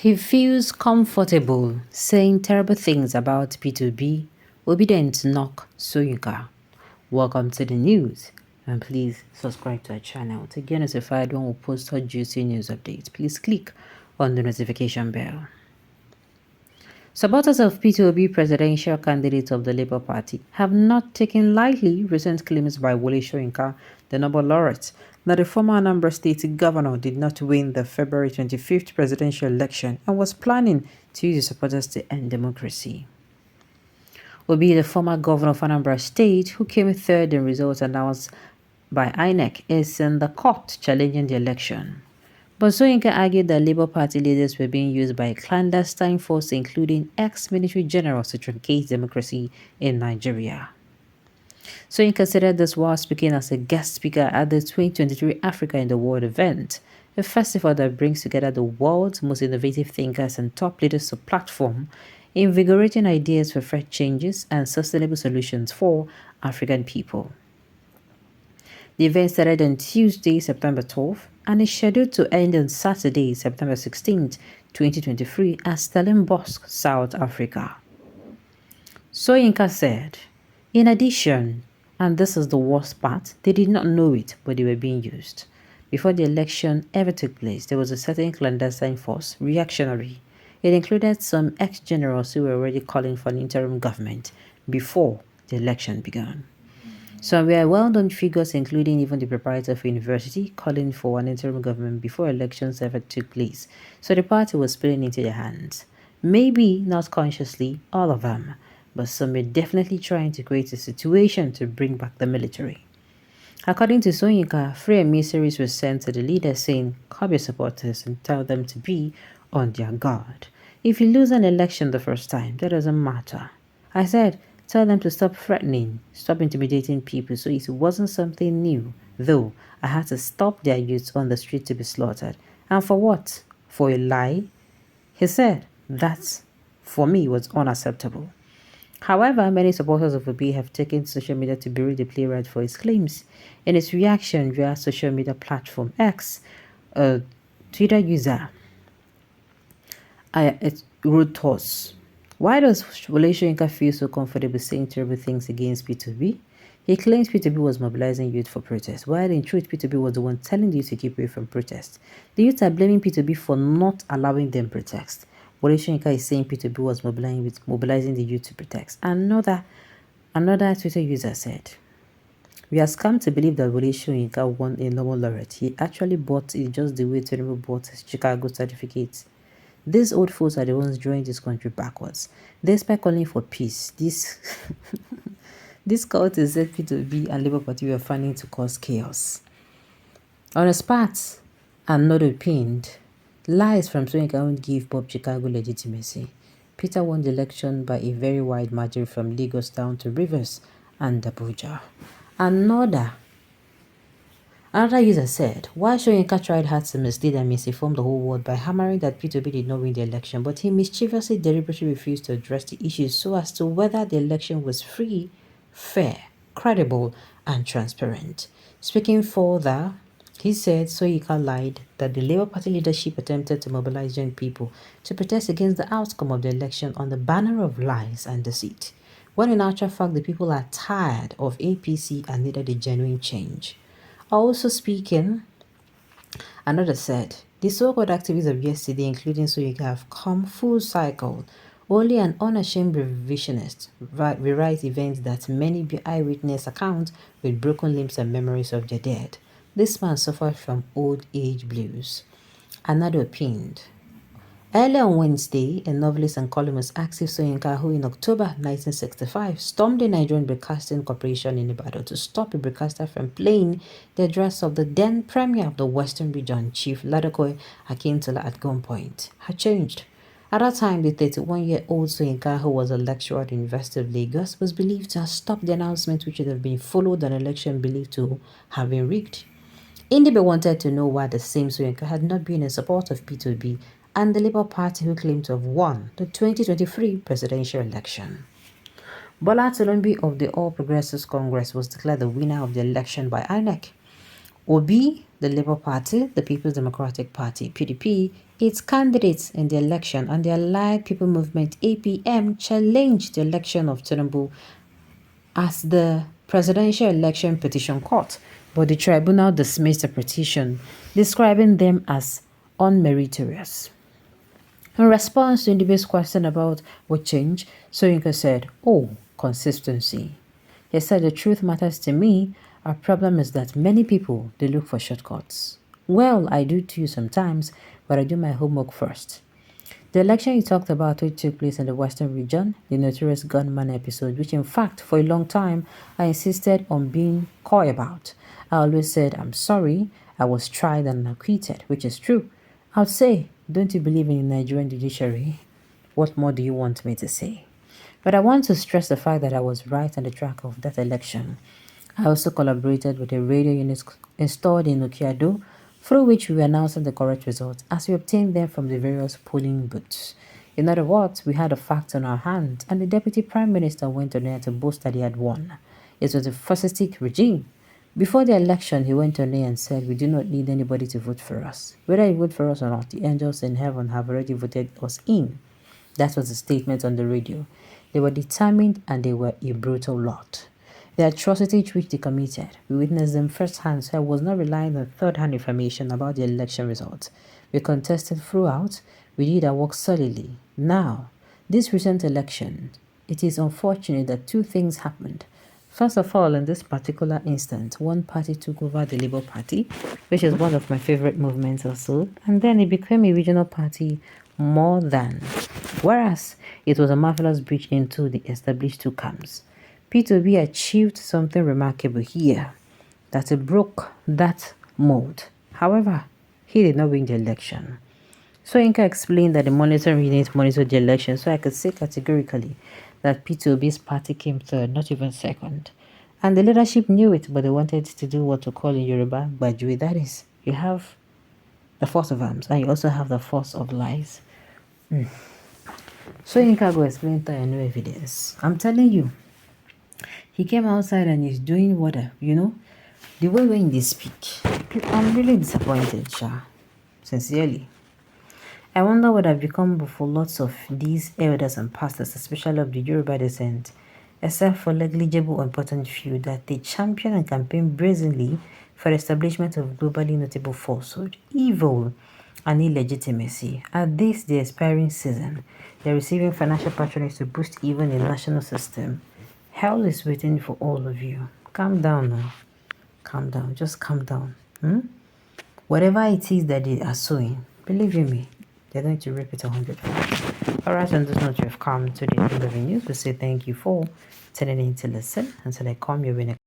He feels comfortable saying terrible things about P2B, obedient knock Soyinka. Welcome to the news, and please subscribe to our channel to get notified when we post our juicy news updates. Please click on the notification bell. Supporters of P2B presidential candidate of the Labour Party have not taken lightly recent claims by Wole Soyinka, the Nobel laureate, that the former Anambra State governor did not win the February 25th presidential election and was planning to use his supporters to end democracy. Obi, the former governor of Anambra State, who came third in results announced by INEC, is in the court challenging the election. But Soyinka argued that Labour Party leaders were being used by a clandestine force, including ex-military generals, to truncate democracy in Nigeria. Soyinka said this while speaking as a guest speaker at the 2023 Africa in the World event, a festival that brings together the world's most innovative thinkers and top leaders to platform, invigorating ideas for fresh changes and sustainable solutions for African people. The event started on Tuesday, September 12th, and is scheduled to end on Saturday, September 16th, 2023 at Stellenbosch, South Africa. Soyinka said, in addition, and this is the worst part, they did not know it, but they were being used. Before the election ever took place, there was a certain clandestine force, reactionary. It included some ex-generals who were already calling for an interim government before the election began. Some were well-known figures, including even the proprietor of a university, calling for an interim government before elections ever took place. So the party was playing into their hands. Maybe not consciously, all of them, but some were definitely trying to create a situation to bring back the military. According to Soyinka, 3 emissaries were sent to the leaders saying, call your supporters and tell them to be on their guard. If you lose an election the first time, that doesn't matter. I said, tell them to stop threatening, stop intimidating people, so it wasn't something new. Though, I had to stop their youths on the street to be slaughtered. And for what? For a lie? He said, that, for me, was unacceptable. However, many supporters of Obi have taken social media to berate the playwright for his claims. In his reaction via social media platform X, a Twitter user wrote to us, why does Wole Soyinka feel so comfortable saying terrible things against P2B? He claims P2B was mobilizing youth for protest, while in truth P2B was the one telling the youth to keep away from protest. The youth are blaming P2B for not allowing them protest. Wole Soyinka is saying P2B was mobilizing the youth to protest. Another Twitter user said, we have come to believe that Wole Soyinka won a Nobel laureate. He actually bought it just the way Tinubu bought his Chicago certificate. These old fools are the ones drawing this country backwards. Despite calling for peace, this cult is P2B and Labour Party were planning to cause chaos. On a spot, and not opined, lies from Soyinka won't give Bob Chicago legitimacy. Peter won the election by a very wide margin from Lagos down to Rivers and Abuja. Another user said, while Soyinka tried hard to mislead and misinform the whole world by hammering that P2B did not win the election, but he mischievously deliberately refused to address the issues so as to whether the election was free, fair, credible, and transparent. Speaking further, he said Soyinka lied that the Labour Party leadership attempted to mobilize young people to protest against the outcome of the election on the banner of lies and deceit, when in actual fact the people are tired of APC and needed a genuine change. Also speaking, another said, the so-called activists of yesterday, including Soyinka, have come full cycle. Only an unashamed revisionist rewrites events that many eyewitness account with broken limbs and memories of their dead. This man suffered from old age blues. Another opined. Earlier on Wednesday, a novelist and columnist Axif Soyinka, who in October 1965 stormed the Nigerian Broadcasting Corporation in Ibadan to stop a broadcaster from playing the address of the then Premier of the Western Region, Chief Ladokoy Akintola at gunpoint, had changed. At that time, the 31-year-old Soyinka, who was a lecturer at the University of Lagos, was believed to have stopped the announcement, which would have been followed an election believed to have been rigged. Indibe wanted to know why the same Soyinka had not been in support of P2B and the Labour Party, who claimed to have won the 2023 presidential election. Bola Tinubu of the All Progressives Congress was declared the winner of the election by INEC. Obi, the Labour Party, the People's Democratic Party, PDP, its candidates in the election and the Allied People Movement APM challenged the election of Tinubu as the Presidential Election Petition Court, but the tribunal dismissed the petition, describing them as unmeritorious. In response to Ndibe's question about what changed, Soyinka said, "Oh, consistency." He said, "The truth matters to me. Our problem is that many people, they look for shortcuts. Well, I do too sometimes, but I do my homework first." The election he talked about, which took place in the Western region, the notorious gunman episode, which in fact, for a long time, I insisted on being coy about. I always said, "I'm sorry, I was tried and acquitted," which is true. I would say, "Don't you believe in the Nigerian judiciary? What more do you want me to say?" But I want to stress the fact that I was right on the track of that election. I also collaborated with a radio unit installed in Okiado, through which we were announcing the correct results as we obtained them from the various polling booths. In other words, we had the facts on our hands, and the Deputy Prime Minister went on air to boast that he had won. It was a fascistic regime. Before the election, he went on air and said, "We do not need anybody to vote for us. Whether you vote for us or not, the angels in heaven have already voted us in." That was the statement on the radio. They were determined and they were a brutal lot. The atrocities which they committed, we witnessed them firsthand, so I was not relying on third-hand information about the election results. We contested throughout, we did our work solidly. Now, this recent election, it is unfortunate that two things happened. First of all, in this particular instance, one party took over the Labour Party, which is one of my favorite movements also, and then it became a regional party more than. Whereas it was a marvelous breach into the established two camps. P2B achieved something remarkable here, that it broke that mold. However, he did not win the election. Soyinka explained that the monitoring unit monitored the election, so I could say categorically that P2B's party came third, not even second. And the leadership knew it, but they wanted to do what we call in Yoruba, Bajui. That is, you have the force of arms, and you also have the force of lies. Soyinka go explain that no evidence. I'm telling you, he came outside and he's doing what, the way when they speak. I'm really disappointed, Sha. Sincerely. I wonder what have become for lots of these elders and pastors, especially of the Yoruba descent, except for negligible or important few that they champion and campaign brazenly for the establishment of globally notable falsehood, evil, and illegitimacy. At this, the expiring season, they're receiving financial patronage to boost even the national system. Hell is waiting for all of you. Calm down now. Calm down. Just calm down. Whatever it is that they are sowing, believe you me, they're going to reap it 100%. Alright, on this note, you have come to the end of the news. We say thank you for tuning in to listen. Until I come your way next.